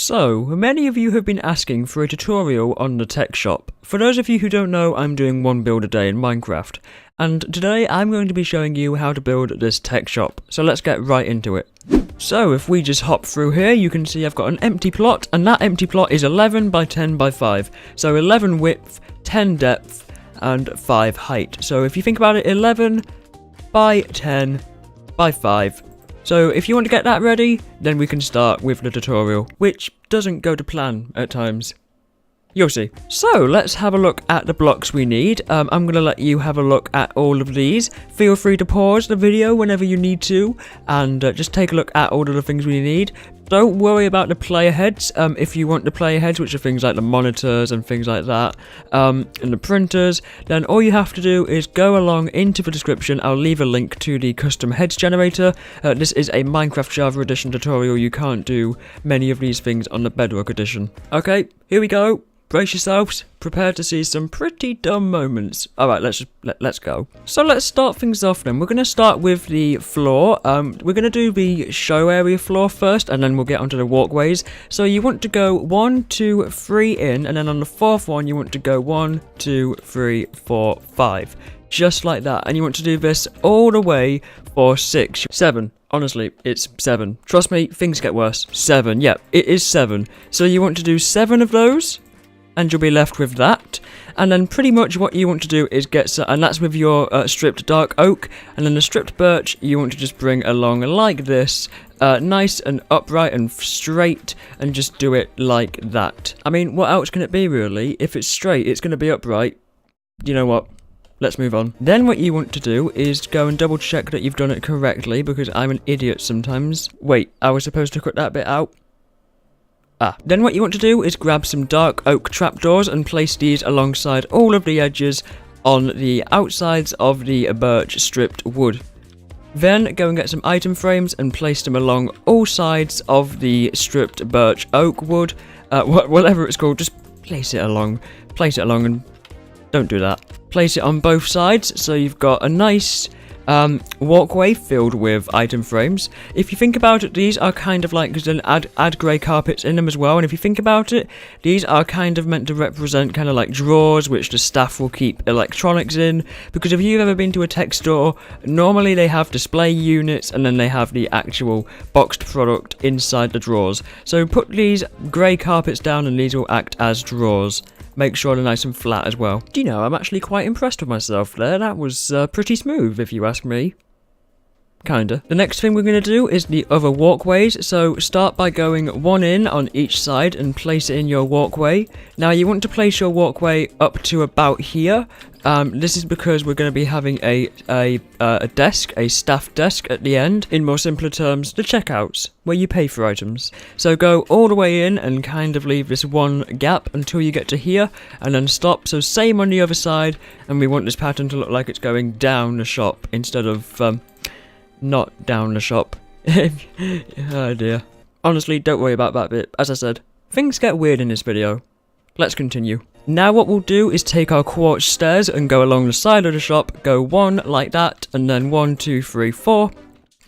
So, many of you have been asking for a tutorial on the tech shop. For those of you who don't know, I'm doing one build a day in Minecraft, and today I'm going to be showing you how to build this tech shop, so let's get right into it. So, if we just hop through here, you can see I've got an empty plot, and that empty plot is 11 by 10 by 5. So 11 width, 10 depth, and 5 height. So if you think about it, 11 by 10 by 5. So if you want to get that ready, then we can start with the tutorial, which doesn't go to plan at times. You'll see. So let's have a look at the blocks we need. I'm going to let you have a look at all of these. Feel free to pause the video whenever you need to, and just take a look at all of the things we need. Don't worry about the player heads. If you want the player heads, which are things like the monitors and things like that, and the printers, then all you have to do is go along into the description. I'll leave a link to the custom heads generator. This is a Minecraft Java Edition tutorial. You can't do many of these things on the Bedrock Edition. Okay, here we go. Brace yourselves, prepare to see some pretty dumb moments. Alright, let's go. So let's start things off then. We're going to start with the floor. We're going to do the show area floor first, and then we'll get onto the walkways. So you want to go 1, 2, 3 in, and then on the fourth one you want to go 1, 2, 3, 4, 5. Just like that. And you want to do this all the way for 6, 7. Honestly, it's 7. Trust me, things get worse. 7, yeah, it is 7. So you want to do 7 of those, and you'll be left with that. And then pretty much what you want to do is get, and that's with your stripped dark oak, and then the stripped birch you want to just bring along like this, nice and upright and straight, and just do it like that. I mean, what else can it be really? If it's straight, it's going to be upright. You know what? Let's move on. Then what you want to do is go and double check that you've done it correctly, because I'm an idiot sometimes. Wait, I was supposed to cut that bit out? Then what you want to do is grab some dark oak trapdoors and place these alongside all of the edges on the outsides of the birch stripped wood. Then go and get some item frames and place them along all sides of the stripped birch oak wood. Whatever it's called, just place it along and don't do that. Place it on both sides so you've got a nice walkway filled with item frames. If you think about it, these are kind of like, because add grey carpets in them as well, and if you think about it, these are kind of meant to represent kind of like drawers which the staff will keep electronics in, because if you've ever been to a tech store, normally they have display units and then they have the actual boxed product inside the drawers. So put these grey carpets down and these will act as drawers. Make sure they're nice and flat as well. Do you know, I'm actually quite impressed with myself there. That was pretty smooth, if you ask me. Kinda. The next thing we're going to do is the other walkways. So start by going 1 in on each side and place it in your walkway. Now you want to place your walkway up to about here. This is because we're going to be having a desk, a staff desk at the end. In more simpler terms, the checkouts, where you pay for items. So go all the way in and kind of leave this one gap until you get to here, and then stop. So same on the other side, and we want this pattern to look like it's going down the shop instead of not down the shop. Oh dear. Honestly, don't worry about that bit. As I said, things get weird in this video. Let's continue. Now what we'll do is take our quartz stairs and go along the side of the shop, go 1 like that, and then 1, 2, 3, 4,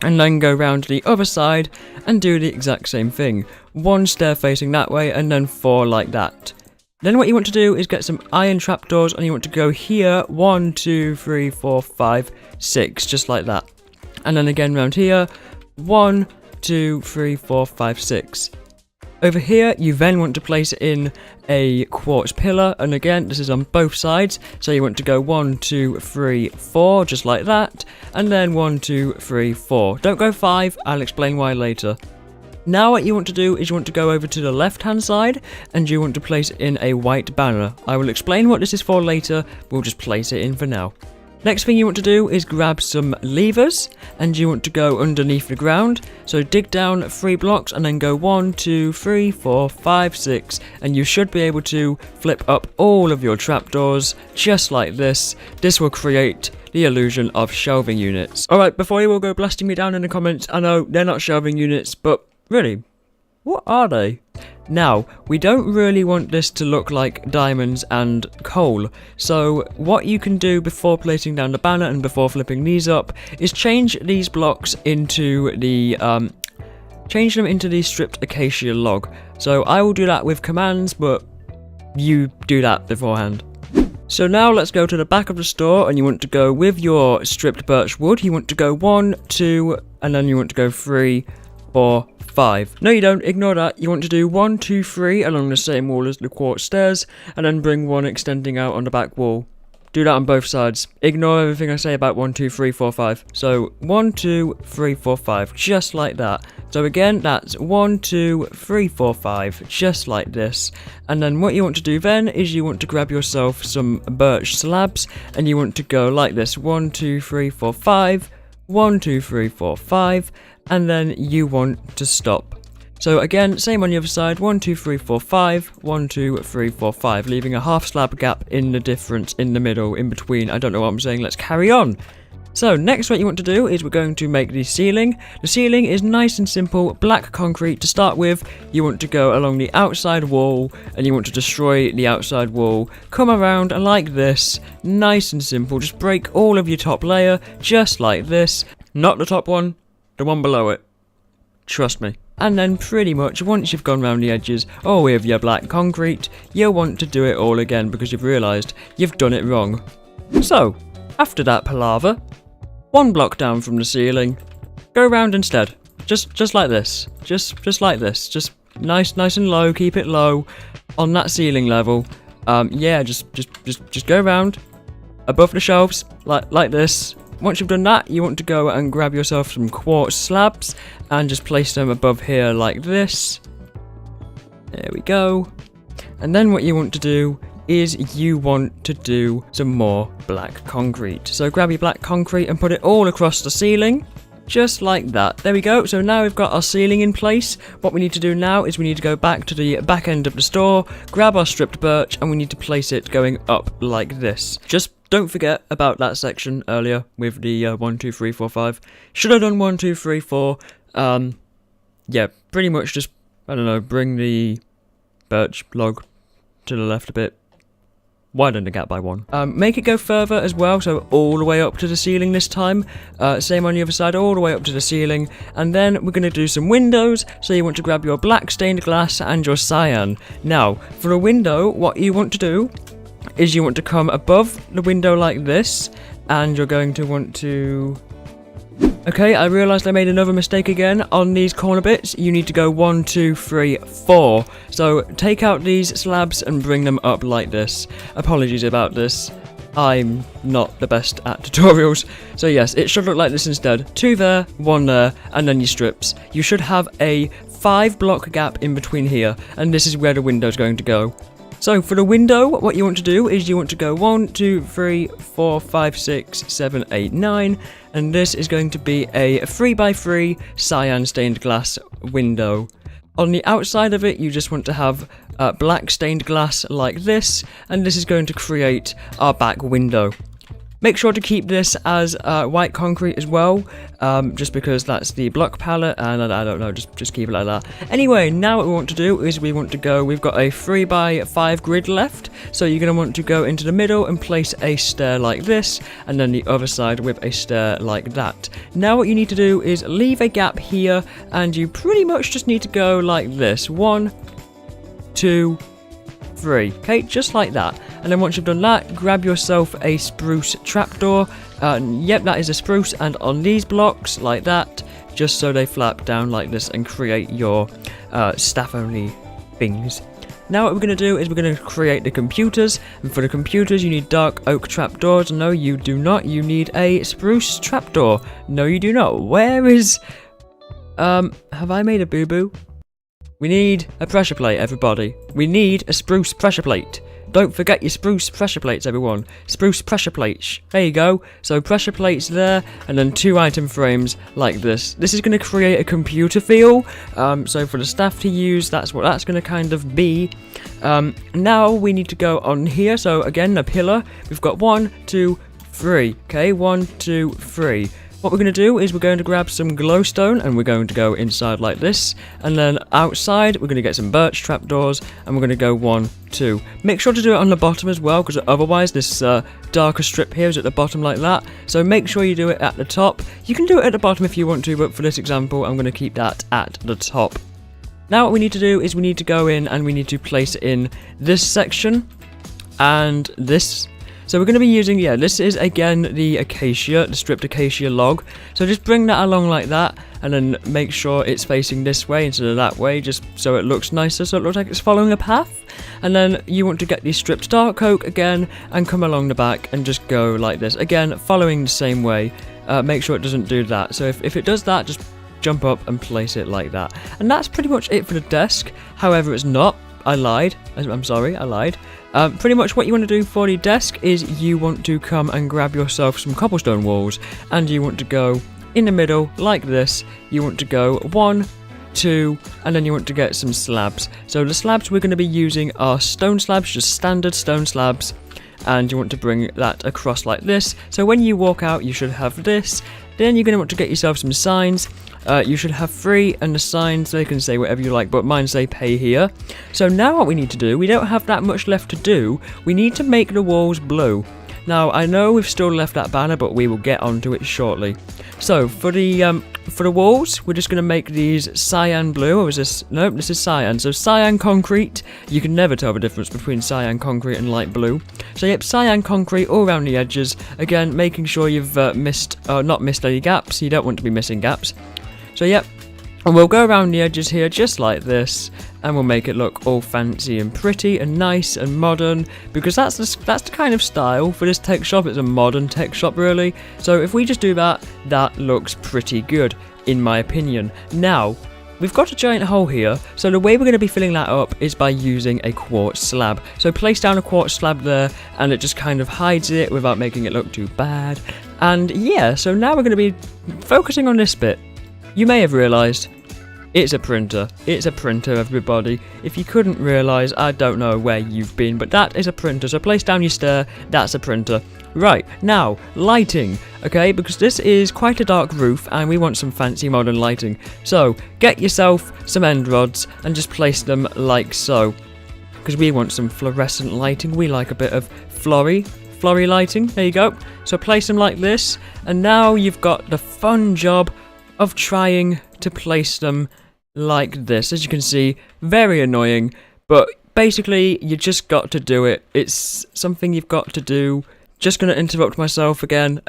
and then go round the other side and do the exact same thing. 1 stair facing that way, and then 4 like that. Then what you want to do is get some iron trapdoors, and you want to go here, 1, 2, 3, 4, 5, 6, just like that. And then again round here, 1, 2, 3, 4, 5, 6. Over here, you then want to place it in a quartz pillar, and again, this is on both sides, so you want to go 1, 2, 3, 4, just like that, and then 1, 2, 3, 4. Don't go 5, I'll explain why later. Now what you want to do is you want to go over to the left-hand side, and you want to place it in a white banner. I will explain what this is for later, we'll just place it in for now. Next thing you want to do is grab some levers, and you want to go underneath the ground. So dig down 3 blocks and then go 1, 2, 3, 4, 5, 6, and you should be able to flip up all of your trapdoors just like this. This will create the illusion of shelving units. Alright, before you all go blasting me down in the comments, I know they're not shelving units, but really, what are they? Now, we don't really want this to look like diamonds and coal, so what you can do before placing down the banner and before flipping these up is change these blocks into the change them into the stripped acacia log. So I will do that with commands, but you do that beforehand. So now let's go to the back of the store, and you want to go with your stripped birch wood. You want to go 1, 2, and then you want to go 3, 4, 5. No, you don't. Ignore that. You want to do 1, 2, 3 along the same wall as the quartz stairs, and then bring one extending out on the back wall. Do that on both sides. Ignore everything I say about 1, 2, 3, 4, 5. So 1, 2, 3, 4, 5, just like that. So again, that's 1, 2, 3, 4, 5, just like this. And then what you want to do then is you want to grab yourself some birch slabs, and you want to go like this: 1, 2, 3, 4, 5, 1, 2, 3, 4, 5, and then you want to stop. So again, same on the other side: 1, 2, 3, 4, 5, 1, 2, 3, 4, 5, leaving a half slab gap in the difference in the middle, in between. I don't know what I'm saying. Let's carry on. So next, what you want to do is we're going to make the ceiling. The ceiling is nice and simple, black concrete to start with. You want to go along the outside wall, and you want to destroy the outside wall. Come around like this, nice and simple. Just break all of your top layer, just like this. Not the top one, the one below it. Trust me. And then pretty much once you've gone around the edges, or with your black concrete, you'll want to do it all again because you've realised you've done it wrong. So, after that palaver, 1 block down from the ceiling, go round instead. Just like this. Just like this. Just nice and low, keep it low on that ceiling level. Yeah, just go around above the shelves like this. Once you've done that, you want to go and grab yourself some quartz slabs and just place them above here like this. There we go. And then what you want to do is you want to do some more black concrete. So grab your black concrete and put it all across the ceiling, just like that. There we go. So now we've got our ceiling in place. What we need to do now is we need to go back to the back end of the store, grab our stripped birch, and we need to place it going up like this. Just don't forget about that section earlier with the 1, 2, 3, 4, 5. Should have done 1, 2, 3, 4. Yeah, pretty much just, I don't know, bring the birch log to the left a bit. Widen the gap by 1. Make it go further as well, so all the way up to the ceiling this time. Same on the other side, all the way up to the ceiling. And then we're going to do some windows, so you want to grab your black stained glass and your cyan. Now, for a window, what you want to do is you want to come above the window like this, and you're going to want to... Okay, I realised I made another mistake again on these corner bits. You need to go 1, 2, 3, 4. So take out these slabs and bring them up like this. Apologies about this. I'm not the best at tutorials. So yes, it should look like this instead. 2 there, 1 there, and then your strips. You should have a 5 block gap in between here, and this is where the window's going to go. So for the window, what you want to do is you want to go 1, 2, 3, 4, 5, 6, 7, 8, 9, and this is going to be a 3x3 cyan stained glass window. On the outside of it, you just want to have black stained glass like this, and this is going to create our back window. Make sure to keep this as white concrete as well, just because that's the block palette, and I don't know, just keep it like that. Anyway, now what we want to do is we've got a 3x5 grid left, so you're going to want to go into the middle and place a stair like this, and then the other side with a stair like that. Now what you need to do is leave a gap here, and you pretty much just need to go like this. 1, 2, 3. Okay, just like that. And then once you've done that, grab yourself a spruce trapdoor. Yep, that is a spruce, and on these blocks, like that, just so they flap down like this and create your staff-only things. Now what we're going to do is we're going to create the computers, and for the computers you need dark oak trapdoors. No, you do not. You need a spruce trapdoor. No, you do not. Where is... have I made a boo-boo? We need a pressure plate, everybody. We need a spruce pressure plate. Don't forget your spruce pressure plates, everyone. Spruce pressure plates. There you go. So pressure plates there, and then 2 item frames like this. This is going to create a computer feel. So for the staff to use, that's what that's going to kind of be. Now we need to go on here. So again, a pillar. We've got 1, 2, 3. Okay, 1, 2, 3. What we're going to do is we're going to grab some glowstone and we're going to go inside like this, and then outside we're going to get some birch trapdoors and we're going to go 1, 2. Make sure to do it on the bottom as well, because otherwise this darker strip here is at the bottom like that, so make sure you do it at the top. You can do it at the bottom if you want to, but for this example I'm going to keep that at the top. Now what we need to do is we need to go in and we need to place in this section and this. So we're going to be using, this is again the acacia, the stripped acacia log. So just bring that along like that and then make sure it's facing this way instead of that way, just so it looks nicer, so it looks like it's following a path. And then you want to get the stripped dark oak again and come along the back and just go like this. Again, following the same way. Make sure it doesn't do that. So if it does that, just jump up and place it like that. And that's pretty much it for the desk. However, it's not. I lied. I'm sorry, I lied. Pretty much what you want to do for the desk is you want to come and grab yourself some cobblestone walls, and you want to go in the middle like this. You want to go 1, 2, and then you want to get some slabs. So the slabs we're going to be using are stone slabs, just standard stone slabs, and you want to bring that across like this. So when you walk out you should have this. Then you're going to want to get yourself some signs. You should have 3, and the signs, they can say whatever you like, but mine say pay here. So now what we need to do, we don't have that much left to do, we need to make the walls blue. Now I know we've still left that banner, but we will get onto it shortly. So for the walls, we're just going to make these cyan blue, or is this, no, this is cyan. So cyan concrete, you can never tell the difference between cyan concrete and light blue. So yep, cyan concrete all around the edges, again making sure you've not missed any gaps, you don't want to be missing gaps. So yep, and we'll go around the edges here just like this, and we'll make it look all fancy and pretty and nice and modern, because that's the kind of style for this tech shop. It's a modern tech shop really. So if we just do that, that looks pretty good in my opinion. Now we've got a giant hole here, so the way we're going to be filling that up is by using a quartz slab. So place down a quartz slab there, and it just kind of hides it without making it look too bad. And yeah, so now we're going to be focusing on this bit. You may have realised, it's a printer. It's a printer, everybody. If you couldn't realise, I don't know where you've been, but that is a printer. So place down your stair, that's a printer. Right, now, lighting, okay, because this is quite a dark roof and we want some fancy modern lighting. So, get yourself some end rods and just place them like so, because we want some fluorescent lighting. We like a bit of flory lighting. There you go. So place them like this, and now you've got the fun job of trying to place them like this. As you can see, very annoying, but basically you just got to do it. It's something you've got to do. Just gonna interrupt myself again.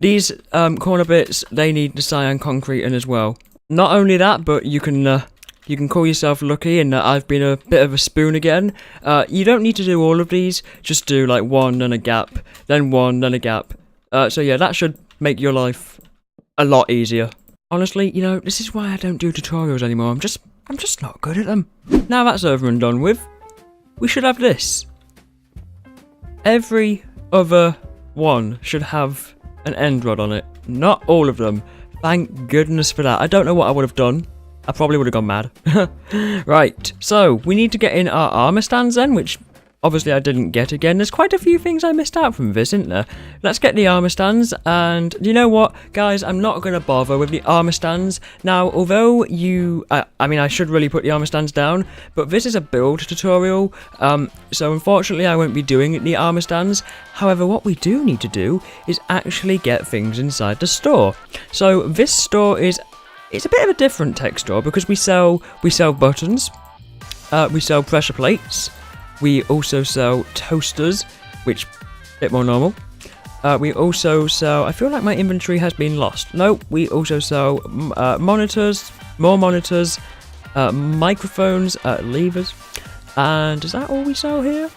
These corner bits, they need the cyan concrete in as well. Not only that, but you can call yourself lucky in that I've been a bit of a spoon again. You don't need to do all of these, just do like 1, then a gap, then 1, then a gap. So yeah, that should make your life a lot easier. Honestly, you know, this is why I don't do tutorials anymore. I'm just not good at them. Now that's over and done with, we should have this. Every other one should have an end rod on it. Not all of them. Thank goodness for that. I don't know what I would have done. I probably would have gone mad. Right, so we need to get in our armor stands then, which obviously I didn't get again. There's quite a few things I missed out from this, isn't there? Let's get the armor stands, and you know what, guys, I'm not going to bother with the armor stands. Now, although I mean, I should really put the armor stands down, but this is a build tutorial, so unfortunately I won't be doing the armor stands. However, what we do need to do is actually get things inside the store. So this store it's a bit of a different tech store, because we sell buttons, we sell pressure plates, we also sell toasters, which a bit more normal. We also sell, I feel like my inventory has been lost. No, we also sell monitors, more monitors, microphones, levers, and is that all we sell here?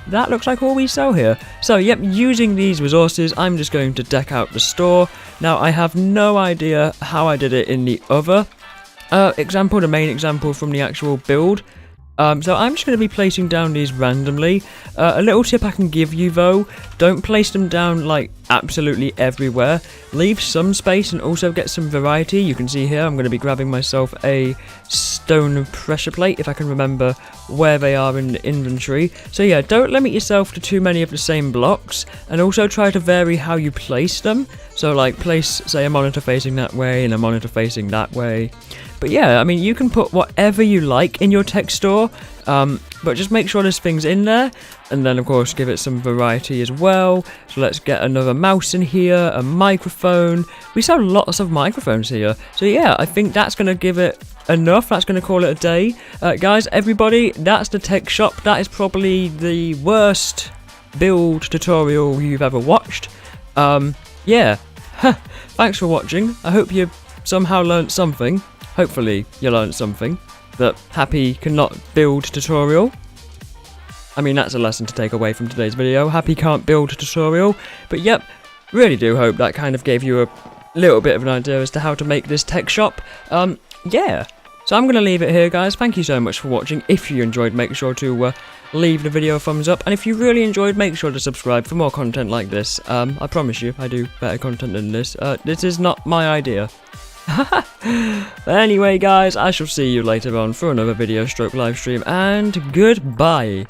That looks like all we sell here. So yep, using these resources, I'm just going to deck out the store. Now I have no idea how I did it in the other example, the main example from the actual build. So I'm just going to be placing down these randomly. A little tip I can give you though, don't place them down like absolutely everywhere. Leave some space and also get some variety. You can see here I'm going to be grabbing myself a stone pressure plate if I can remember where they are in the inventory. So yeah, don't limit yourself to too many of the same blocks, and also try to vary how you place them. So like place, say, a monitor facing that way and a monitor facing that way. But yeah, I mean, you can put whatever you like in your tech store, but just make sure there's things in there, and then of course give it some variety as well. So let's get another mouse in here, a microphone. We sell lots of microphones here. So yeah, I think that's going to give it enough. That's going to call it a day. Guys, everybody, that's the tech shop. That is probably the worst build tutorial you've ever watched. Yeah, thanks for watching. I hope you somehow learnt something. Hopefully you learned something. That Happy cannot build tutorial. I mean, that's a lesson to take away from today's video. Happy can't build tutorial. But yep, really do hope that kind of gave you a little bit of an idea as to how to make this tech shop. Yeah. So I'm going to leave it here, guys. Thank you so much for watching. If you enjoyed, make sure to leave the video a thumbs up. And if you really enjoyed, make sure to subscribe for more content like this. I promise you, I do better content than this. This is not my idea. Anyway, guys, I shall see you later on for another video stroke live stream, and goodbye.